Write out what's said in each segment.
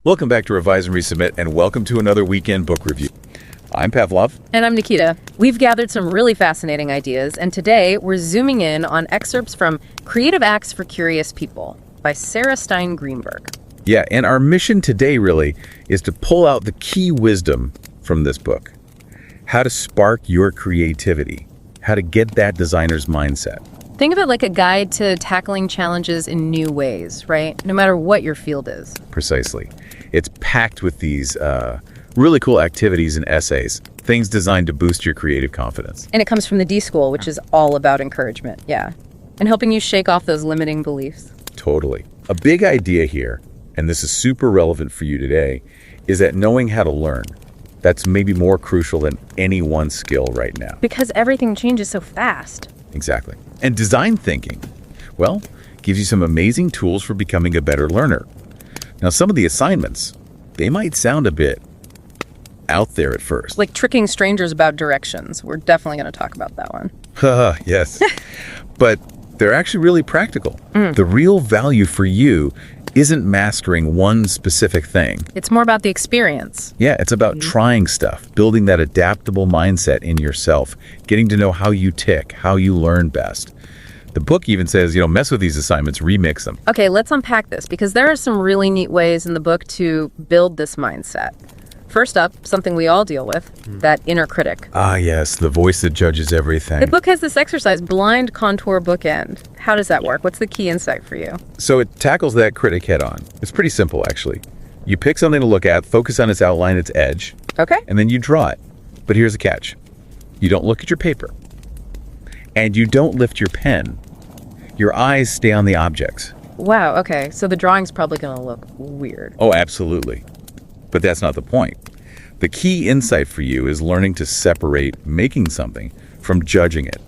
Welcome back to Revise and Resubmit, and welcome to another weekend book review. I'm Pavlov. And I'm Nikita. We've gathered some really fascinating ideas, and today we're zooming in on excerpts from Creative Acts for Curious People by Stein Greenberg. Yeah, and our mission today really is to pull out the key wisdom from this book. How to spark your creativity. How to get that designer's mindset. Think of it like a guide to tackling challenges in new ways, right? No matter what your field is. Precisely. It's packed with these really cool activities and essays, things designed to boost your creative confidence. And it comes from the D.school, which is all about encouragement, yeah. And helping you shake off those limiting beliefs. Totally. A big idea here, and this is super relevant for you today, is that knowing how to learn. That's maybe more crucial than any one skill right now. Because everything changes so fast. Exactly. And design thinking, well, gives you some amazing tools for becoming a better learner. Now, some of the assignments, they might sound a bit out there at first. Like tricking strangers about directions. We're definitely going to talk about that one. Yes. But they're actually really practical. The real value for you isn't mastering one specific thing. It's more about the experience. Yeah, it's about trying stuff, building that adaptable mindset in yourself, getting to know how you tick, how you learn best. The book even says, mess with these assignments, remix them. Okay, let's unpack this because there are some really neat ways in the book to build this mindset. First up, something we all deal with, that inner critic. Ah, yes, the voice that judges everything. The book has this exercise, blind contour bookend. How does that work? What's the key insight for you? So it tackles that critic head on. It's pretty simple, actually. You pick something to look at, focus on its outline, its edge, Okay. and then you draw it. But here's the catch. You don't look at your paper. And you don't lift your pen. Your eyes stay on the objects. Wow, okay. So the drawing's probably going to look weird. Oh, absolutely. But that's not the point. The key insight for you is learning to separate making something from judging it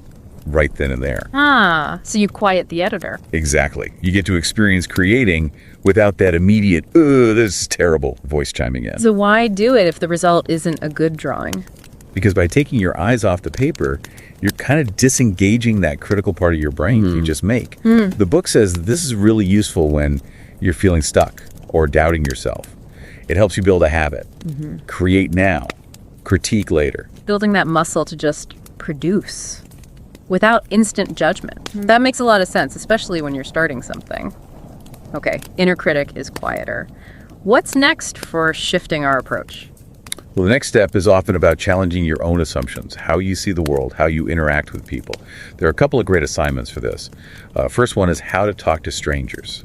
right then and there. Ah, so you quiet the editor. Exactly. You get to experience creating without that immediate, this is terrible voice chiming in. So why do it if the result isn't a good drawing? Because by taking your eyes off the paper, you're kind of disengaging that critical part of your brain you just make. The book says this is really useful when you're feeling stuck or doubting yourself. It helps you build a habit. Create now, critique later. Building that muscle to just produce without instant judgment. That makes a lot of sense, especially when you're starting something. Okay, inner critic is quieter. What's next for shifting our approach? Well, the next step is often about challenging your own assumptions, how you see the world, how you interact with people. There are a couple of great assignments for this. First one is how to talk to strangers.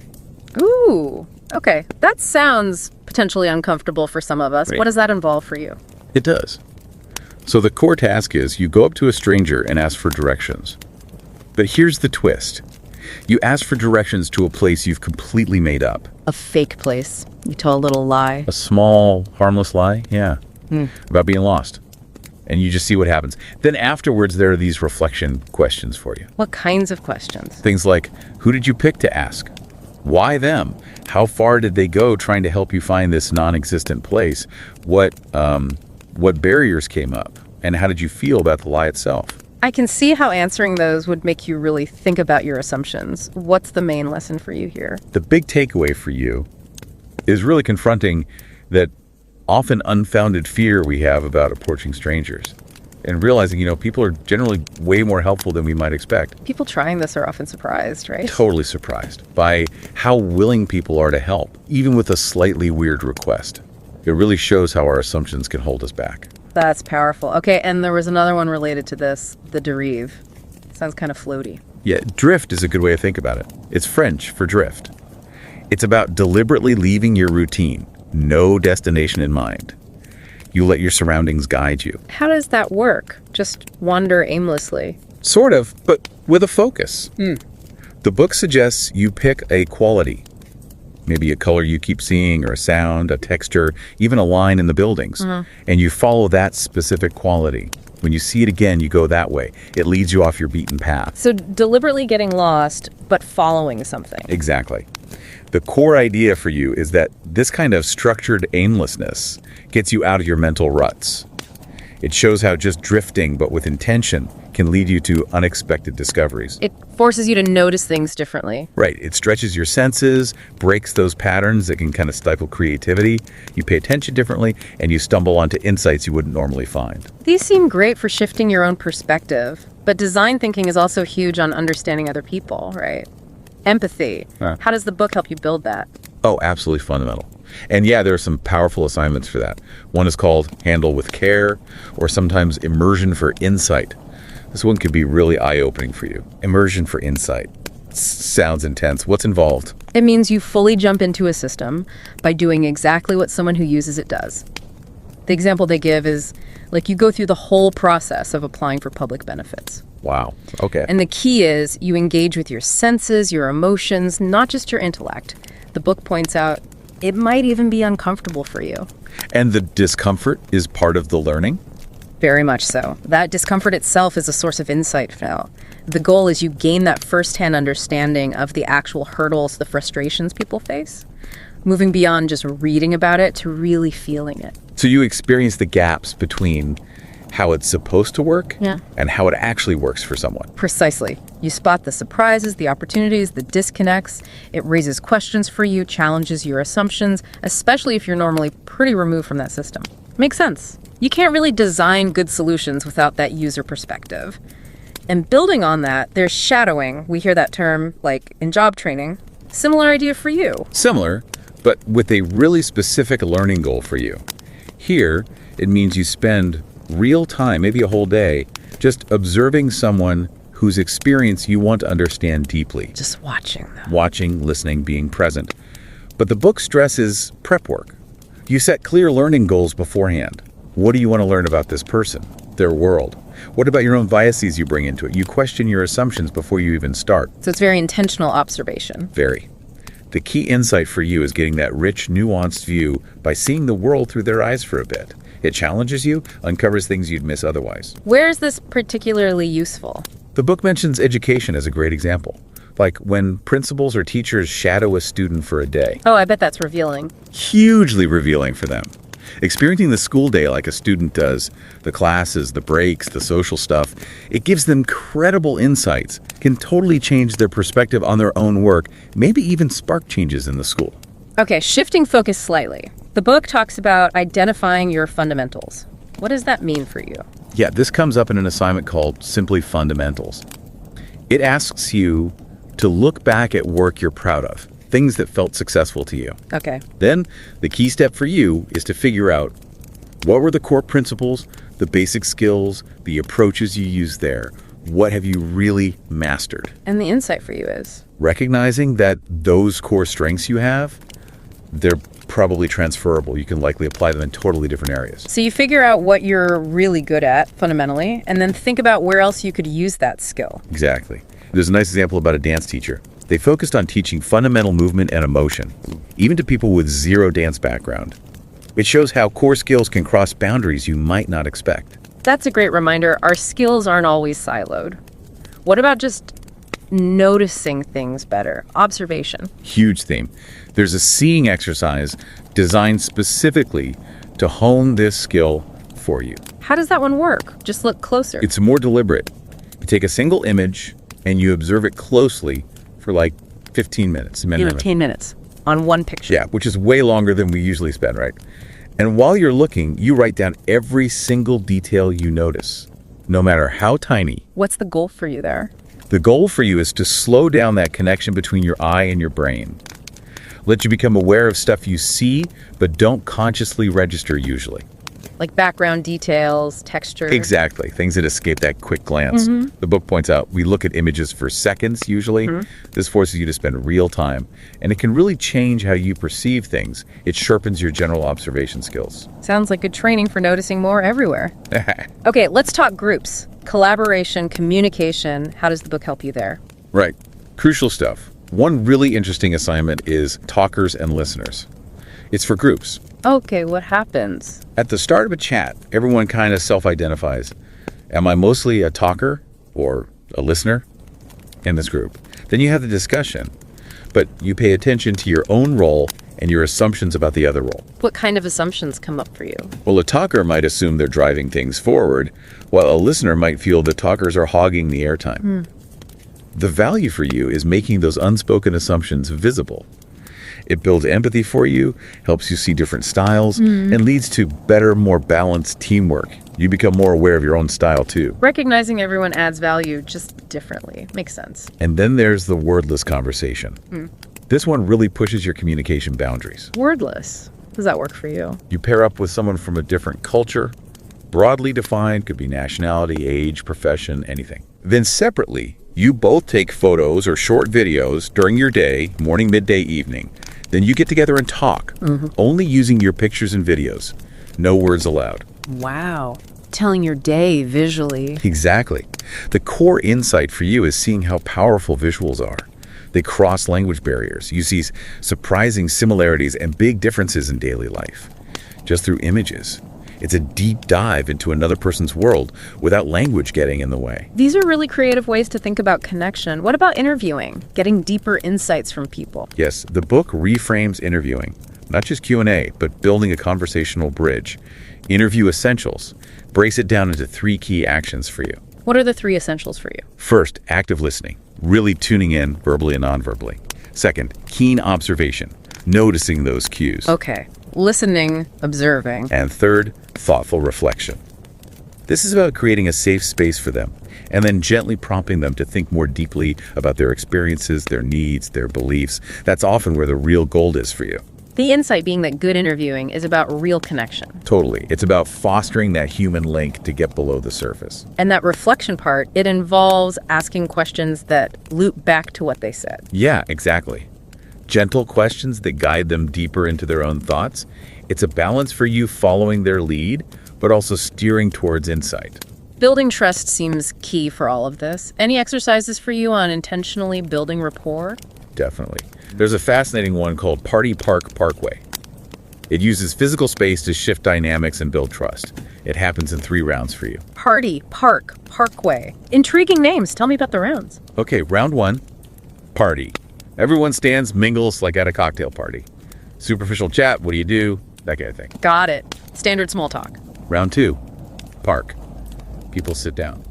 Ooh, okay. That sounds potentially uncomfortable for some of us. Right. What does that involve for you? It does. So the core task is you go up to a stranger and ask for directions. But here's the twist. You ask for directions to a place you've completely made up. A fake place. You tell a little lie. A small, harmless lie, yeah, about being lost. And you just see what happens. Then afterwards, there are these reflection questions for you. What kinds of questions? Things like, who did you pick to ask? Why them? How far did they go trying to help you find this non-existent place? What barriers came up? And how did you feel about the lie itself? I can see how answering those would make you really think about your assumptions. What's the main lesson for you here? The big takeaway for you is really confronting that often unfounded fear we have about approaching strangers and realizing, people are generally way more helpful than we might expect. People trying this are often surprised, right? Totally surprised by how willing people are to help, even with a slightly weird request. It really shows how our assumptions can hold us back. That's powerful. Okay, and there was another one related to this, the derive. Sounds kind of floaty. Yeah, drift is a good way to think about it. It's French for drift. It's about deliberately leaving your routine, no destination in mind. You let your surroundings guide you. How does that work? Just wander aimlessly? Sort of, but with a focus. The book suggests you pick a quality. Maybe a color you keep seeing, or a sound, a texture, even a line in the buildings. And you follow that specific quality. When you see it again, you go that way. It leads you off your beaten path. So deliberately getting lost, but following something. Exactly. The core idea for you is that this kind of structured aimlessness gets you out of your mental ruts. It shows how just drifting, but with intention, can lead you to unexpected discoveries. It forces you to notice things differently. Right. It stretches your senses, breaks those patterns that can kind of stifle creativity. You pay attention differently, and you stumble onto insights you wouldn't normally find. These seem great for shifting your own perspective, but design thinking is also huge on understanding other people, right? Empathy. How does the book help you build that? Oh, absolutely fundamental. And yeah, there are some powerful assignments for that. One is called Handle with Care, or sometimes Immersion for Insight. This one could be really eye-opening for you. Immersion for Insight. Sounds intense. What's involved? It means you fully jump into a system by doing exactly what someone who uses it does. The example they give is like you go through the whole process of applying for public benefits. Wow. Okay. And the key is you engage with your senses, your emotions, not just your intellect. The book points out it might even be uncomfortable for you. And the discomfort is part of the learning? Very much so. That discomfort itself is a source of insight now. The goal is you gain that firsthand understanding of the actual hurdles, the frustrations people face, moving beyond just reading about it to really feeling it. So you experience the gaps between how it's supposed to work and how it actually works for someone. Precisely. You spot the surprises, the opportunities, the disconnects. It raises questions for you, challenges your assumptions, especially if you're normally pretty removed from that system. Makes sense. You can't really design good solutions without that user perspective. And building on that, there's shadowing. We hear that term like in job training. Similar idea for you. Similar, but with a really specific learning goal for you. Here, it means you spend real time, maybe a whole day, just observing someone whose experience you want to understand deeply. Just watching them. Watching, listening, being present. But the book stresses prep work. You set clear learning goals beforehand. What do you want to learn about this person, their world? What about your own biases you bring into it? You question your assumptions before you even start. So it's very intentional observation. Very. The key insight for you is getting that rich, nuanced view by seeing the world through their eyes for a bit. It challenges you, uncovers things you'd miss otherwise. Where is this particularly useful? The book mentions education as a great example. Like when principals or teachers shadow a student for a day. Oh, I bet that's revealing. Hugely revealing for them. Experiencing the school day like a student does, the classes, the breaks, the social stuff, it gives them credible insights, can totally change their perspective on their own work, maybe even spark changes in the school. Okay, shifting focus slightly. The book talks about identifying your fundamentals. What does that mean for you? Yeah, this comes up in an assignment called Simply Fundamentals. It asks you to look back at work you're proud of, things that felt successful to you. Okay. Then, the key step for you is to figure out what were the core principles, the basic skills, the approaches you used there. What have you really mastered? And the insight for you is? Recognizing that those core strengths you have, they're probably transferable. You can likely apply them in totally different areas. So you figure out what you're really good at, fundamentally, and then think about where else you could use that skill. Exactly. There's a nice example about a dance teacher. They focused on teaching fundamental movement and emotion, even to people with zero dance background. It shows how core skills can cross boundaries you might not expect. That's a great reminder. Our skills aren't always siloed. What about just noticing things better? Observation. Huge theme. There's a seeing exercise designed specifically to hone this skill for you. How does that one work? Just look closer. It's more deliberate. You take a single image and you observe it closely for like 15 minutes. 15 minutes on one picture. Yeah, which is way longer than we usually spend, right? And while you're looking, you write down every single detail you notice, no matter how tiny. What's the goal for you there? The goal for you is to slow down that connection between your eye and your brain. Let you become aware of stuff you see, but don't consciously register usually. Like background details, texture. Exactly. Things that escape that quick glance. The book points out we look at images for seconds usually. This forces you to spend real time. And it can really change how you perceive things. It sharpens your general observation skills. Sounds like good training for noticing more everywhere. Okay, let's talk groups. Collaboration, communication. How does the book help you there? Right. Crucial stuff. One really interesting assignment is talkers and listeners. It's for groups. Okay, what happens? At the start of a chat, everyone kind of self-identifies. Am I mostly a talker or a listener in this group? Then you have the discussion, but you pay attention to your own role and your assumptions about the other role. What kind of assumptions come up for you? Well, a talker might assume they're driving things forward, while a listener might feel the talkers are hogging the airtime. The value for you is making those unspoken assumptions visible. It builds empathy for you, helps you see different styles, and leads to better, more balanced teamwork. You become more aware of your own style, too. Recognizing everyone adds value just differently. Makes sense. And then there's the wordless conversation. This one really pushes your communication boundaries. Wordless. Does that work for you? You pair up with someone from a different culture, broadly defined, could be nationality, age, profession, anything. Then separately, you both take photos or short videos during your day, morning, midday, evening. Then you get together and talk, only using your pictures and videos. No words allowed. Wow. Telling your day visually. Exactly. The core insight for you is seeing how powerful visuals are. They cross language barriers. You see surprising similarities and big differences in daily life, just through images. It's a deep dive into another person's world without language getting in the way. These are really creative ways to think about connection. What about interviewing? Getting deeper insights from people. Yes, the book reframes interviewing, not just Q&A, but building a conversational bridge. Interview essentials. Breaks it down into 3 key actions for you. What are the 3 essentials for you? First, active listening, really tuning in verbally and non-verbally. Second, keen observation, noticing those cues. Okay. Listening, observing. And third, thoughtful reflection. This is about creating a safe space for them and then gently prompting them to think more deeply about their experiences, their needs, their beliefs. That's often where the real gold is for you. The insight being that good interviewing is about real connection. Totally. It's about fostering that human link to get below the surface. And that reflection part, it involves asking questions that loop back to what they said. Yeah, exactly. Gentle questions that guide them deeper into their own thoughts. It's a balance for you following their lead, but also steering towards insight. Building trust seems key for all of this. Any exercises for you on intentionally building rapport? Definitely. There's a fascinating one called Party Park Parkway. It uses physical space to shift dynamics and build trust. It happens in 3 rounds for you. Party, park, parkway. Intriguing names. Tell me about the rounds. Okay, round 1, party. Everyone stands, mingles like at a cocktail party. Superficial chat, what do you do? That kind of thing. Got it. Standard small talk. Round 2, park. People sit down,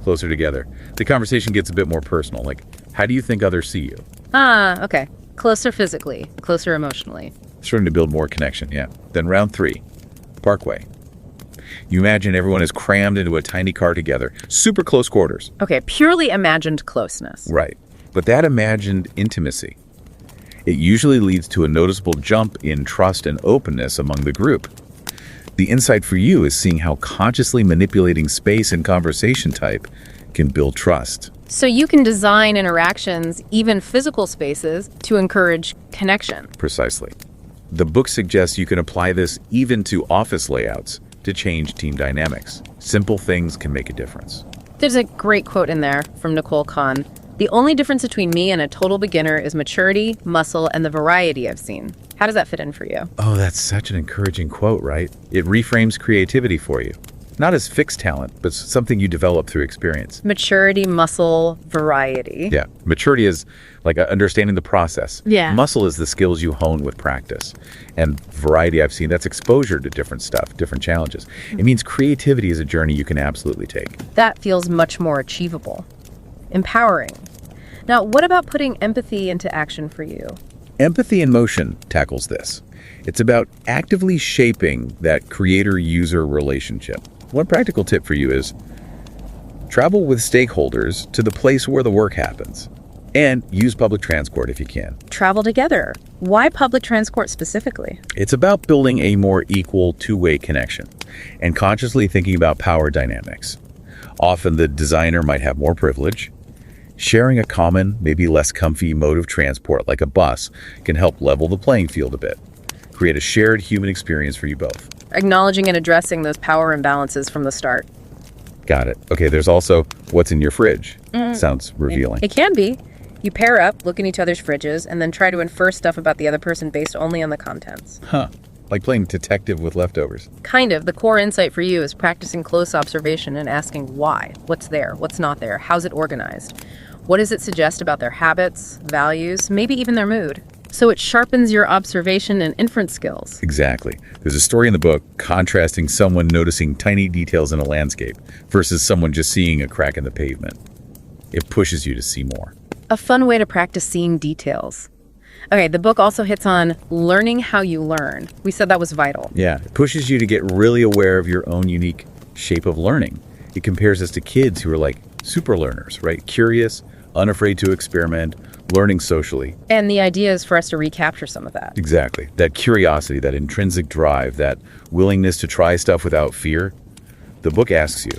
closer together. The conversation gets a bit more personal, like, how do you think others see you? Ah, okay. Closer physically, closer emotionally. Starting to build more connection, yeah. Then round 3, parkway. You imagine everyone is crammed into a tiny car together, super close quarters. Okay, purely imagined closeness. Right. But that imagined intimacy, it usually leads to a noticeable jump in trust and openness among the group. The insight for you is seeing how consciously manipulating space and conversation type can build trust. So you can design interactions, even physical spaces, to encourage connection. Precisely. The book suggests you can apply this even to office layouts to change team dynamics. Simple things can make a difference. There's a great quote in there from Nicole Kahn. The only difference between me and a total beginner is maturity, muscle, and the variety I've seen. How does that fit in for you? Oh, that's such an encouraging quote, right? It reframes creativity for you. Not as fixed talent, but something you develop through experience. Maturity, muscle, variety. Yeah. Maturity is like understanding the process. Yeah. Muscle is the skills you hone with practice. And variety, I've seen, that's exposure to different stuff, different challenges. It means creativity is a journey you can absolutely take. That feels much more achievable. Empowering. Now, what about putting empathy into action for you? Empathy in Motion tackles this. It's about actively shaping that creator-user relationship. One practical tip for you is travel with stakeholders to the place where the work happens and use public transport if you can. Travel together. Why public transport specifically? It's about building a more equal two-way connection and consciously thinking about power dynamics. Often the designer might have more privilege. Sharing a common, maybe less comfy mode of transport like a bus can help level the playing field a bit. Create a shared human experience for you both. Acknowledging and addressing those power imbalances from the start. Got it. Okay, there's also what's in your fridge. Sounds revealing. It can be. You pair up, look in each other's fridges, and then try to infer stuff about the other person based only on the contents. Huh. Like playing detective with leftovers. Kind of. The core insight for you is practicing close observation and asking why. What's there? What's not there? How's it organized? What does it suggest about their habits, values, maybe even their mood? So it sharpens your observation and inference skills. Exactly. There's a story in the book contrasting someone noticing tiny details in a landscape versus someone just seeing a crack in the pavement. It pushes you to see more. A fun way to practice seeing details. Okay, the book also hits on learning how you learn. We said that was vital. Yeah, it pushes you to get really aware of your own unique shape of learning. It compares us to kids who are like super learners, right? Curious, unafraid to experiment, learning socially. And the idea is for us to recapture some of that. Exactly. That curiosity, that intrinsic drive, that willingness to try stuff without fear. The book asks you,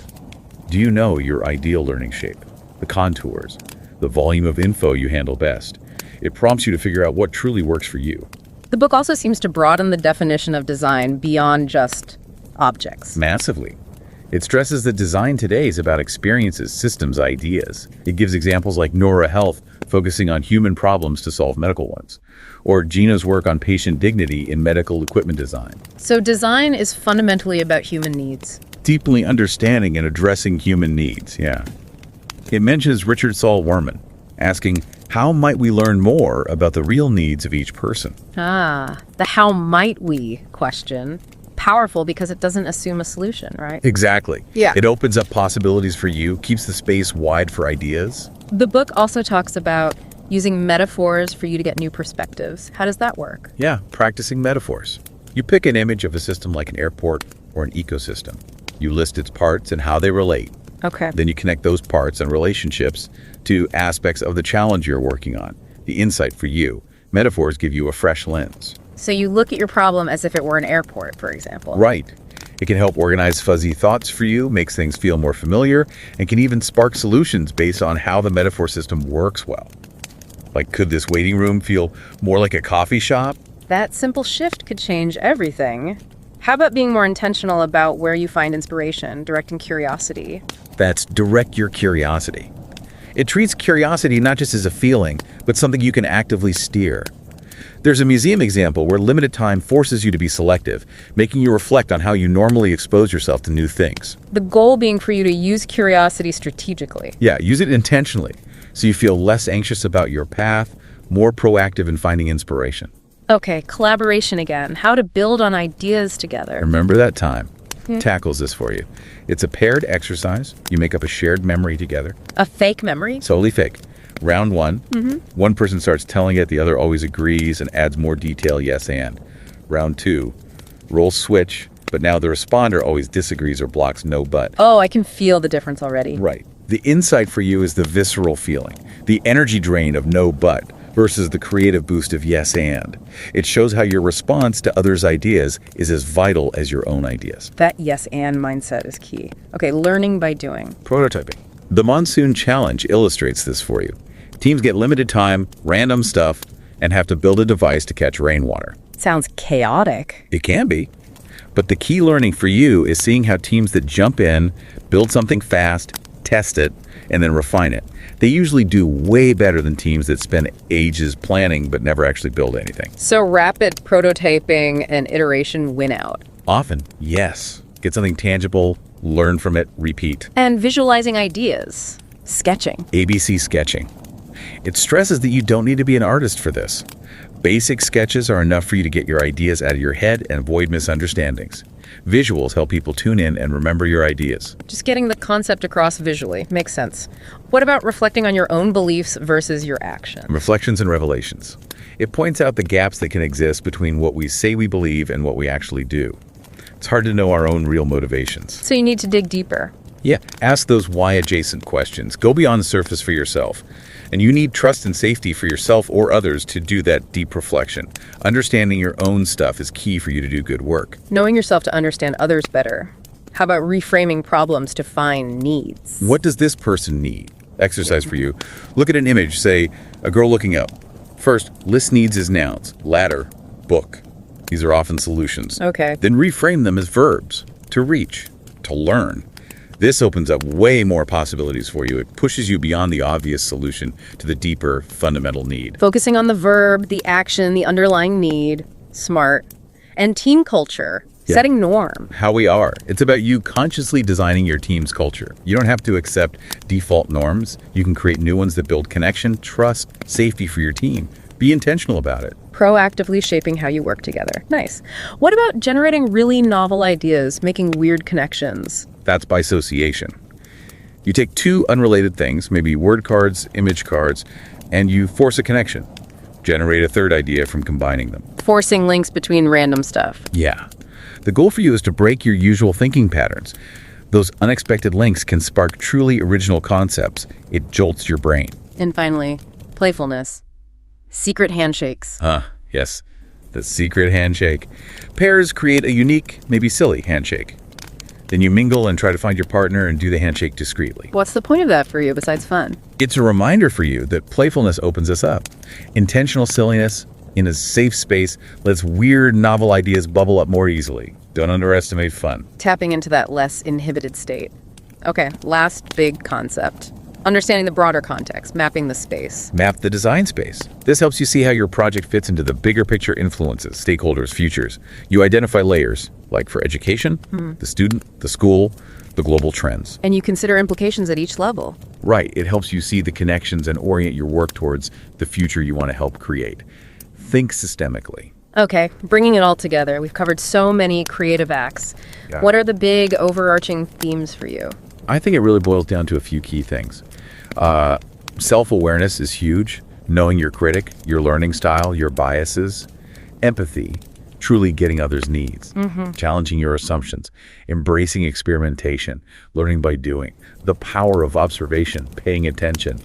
do you know your ideal learning shape? The contours, the volume of info you handle best. It prompts you to figure out what truly works for you. The book also seems to broaden the definition of design beyond just objects. Massively. It stresses that design today is about experiences, systems, ideas. It gives examples like Nora Health focusing on human problems to solve medical ones, or Gina's work on patient dignity in medical equipment design. So design is fundamentally about human needs. Deeply understanding and addressing human needs, yeah. It mentions Richard Saul Wurman, asking, how might we learn more about the real needs of each person? Ah, the how might we question. Powerful because it doesn't assume a solution, right? Exactly. Yeah. It opens up possibilities for you, keeps the space wide for ideas. The book also talks about using metaphors for you to get new perspectives. How does that work? Yeah, practicing metaphors. You pick an image of a system like an airport or an ecosystem. You list its parts and how they relate. Okay. Then you connect those parts and relationships to aspects of the challenge you're working on, the insight for you. Metaphors give you a fresh lens. So you look at your problem as if it were an airport, for example. Right. It can help organize fuzzy thoughts for you, makes things feel more familiar, and can even spark solutions based on how the metaphor system works well. Like, could this waiting room feel more like a coffee shop? That simple shift could change everything. How about being more intentional about where you find inspiration, directing curiosity? That's direct your curiosity. It treats curiosity not just as a feeling, but something you can actively steer. There's a museum example where limited time forces you to be selective, making you reflect on how you normally expose yourself to new things. The goal being for you to use curiosity strategically. Yeah, use it intentionally, so you feel less anxious about your path, more proactive in finding inspiration. Okay, collaboration again. How to build on ideas together. Remember that time. Tackles this for you. It's a paired exercise. You make up a shared memory together. A fake memory? Solely fake. Round one, one person starts telling it, the other always agrees and adds more detail, yes and. Round two, role switch, but now the responder always disagrees or blocks no but. Oh, I can feel the difference already. Right. The insight for you is the visceral feeling, the energy drain of no but versus the creative boost of yes and. It shows how your response to others' ideas is as vital as your own ideas. That yes and mindset is key. Okay, learning by doing. Prototyping. The Monsoon Challenge illustrates this for you. Teams get limited time, random stuff, and have to build a device to catch rainwater. Sounds chaotic. It can be. But the key learning for you is seeing how teams that jump in, build something fast, test it, and then refine it. They usually do way better than teams that spend ages planning but never actually build anything. So rapid prototyping and iteration win out. Often, yes. Get something tangible, learn from it, repeat. And visualizing ideas. Sketching. ABC sketching. It stresses that you don't need to be an artist for this. Basic sketches are enough for you to get your ideas out of your head and avoid misunderstandings. Visuals help people tune in and remember your ideas. Just getting the concept across visually makes sense. What about reflecting on your own beliefs versus your action? Reflections and revelations. It points out the gaps that can exist between what we say we believe and what we actually do. It's hard to know our own real motivations. So you need to dig deeper. Yeah, ask those why-adjacent questions. Go beyond the surface for yourself. And you need trust and safety for yourself or others to do that deep reflection. Understanding your own stuff is key for you to do good work. Knowing yourself to understand others better. How about reframing problems to find needs? What does this person need? Exercise for you. Look at an image, say, a girl looking up. First, list needs as nouns. Ladder, book. These are often solutions. Okay. Then reframe them as verbs. To reach, to learn. This opens up way more possibilities for you. It pushes you beyond the obvious solution to the deeper, fundamental need. Focusing on the verb, the action, the underlying need. Smart. And team culture. Yeah. Setting norm. How we are. It's about you consciously designing your team's culture. You don't have to accept default norms. You can create new ones that build connection, trust, safety for your team. Be intentional about it. proactively shaping how you work together. Nice. What about generating really novel ideas, making weird connections? That's bisociation. You take two unrelated things, maybe word cards, image cards, and you force a connection. Generate a third idea from combining them. Forcing links between random stuff. Yeah. The goal for you is to break your usual thinking patterns. Those unexpected links can spark truly original concepts. It jolts your brain. And finally, playfulness. Secret handshakes. Yes. The secret handshake. Pairs create a unique, maybe silly handshake. Then you mingle and try to find your partner and do the handshake discreetly. What's the point of that for you besides fun? It's a reminder for you that playfulness opens us up. Intentional silliness in a safe space lets weird, novel ideas bubble up more easily. Don't underestimate fun. Tapping into that less inhibited state. Okay, last big concept. Understanding the broader context, mapping the space. Map the design space. This helps you see how your project fits into the bigger picture influences, stakeholders, futures. You identify layers, like for education, the student, the school, the global trends. And you consider implications at each level. Right. It helps you see the connections and orient your work towards the future you want to help create. Think systemically. Okay, bringing it all together, we've covered so many creative acts. Yeah. What are the big overarching themes for you? I think it really boils down to a few key things. Self-awareness is huge. Knowing your critic, your learning style, your biases. Empathy, truly getting others' needs. Challenging your assumptions. Embracing experimentation. Learning by doing. The power of observation, paying attention.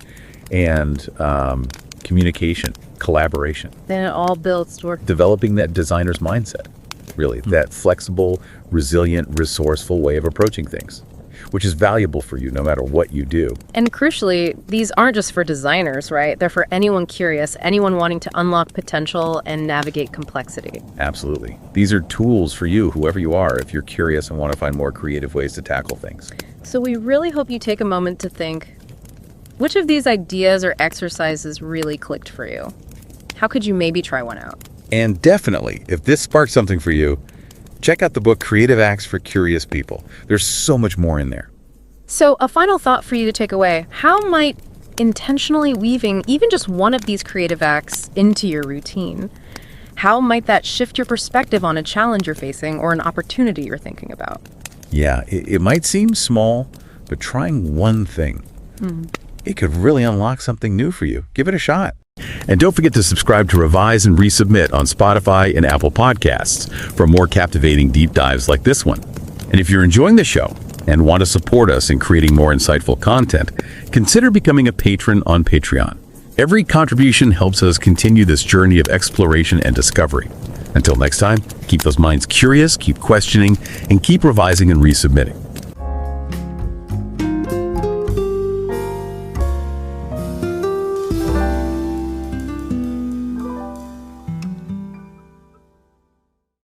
And communication, collaboration. Then it all builds toward Developing that designer's mindset, really. That flexible, resilient, resourceful way of approaching things, which is valuable for you no matter what you do. And crucially, these aren't just for designers, right? They're for anyone curious, anyone wanting to unlock potential and navigate complexity. Absolutely. These are tools for you, whoever you are, if you're curious and want to find more creative ways to tackle things. So we really hope you take a moment to think, which of these ideas or exercises really clicked for you? How could you maybe try one out? And definitely, if this sparked something for you, check out the book Creative Acts for Curious People. There's so much more in there. So a final thought for you to take away. How might intentionally weaving even just one of these creative acts into your routine, how might that shift your perspective on a challenge you're facing or an opportunity you're thinking about? Yeah, it might seem small, but trying one thing, it could really unlock something new for you. Give it a shot. And don't forget to subscribe to Revise and Resubmit on Spotify and Apple Podcasts for more captivating deep dives like this one. And if you're enjoying the show and want to support us in creating more insightful content, consider becoming a patron on Patreon. Every contribution helps us continue this journey of exploration and discovery. Until next time, keep those minds curious, keep questioning, and keep revising and resubmitting.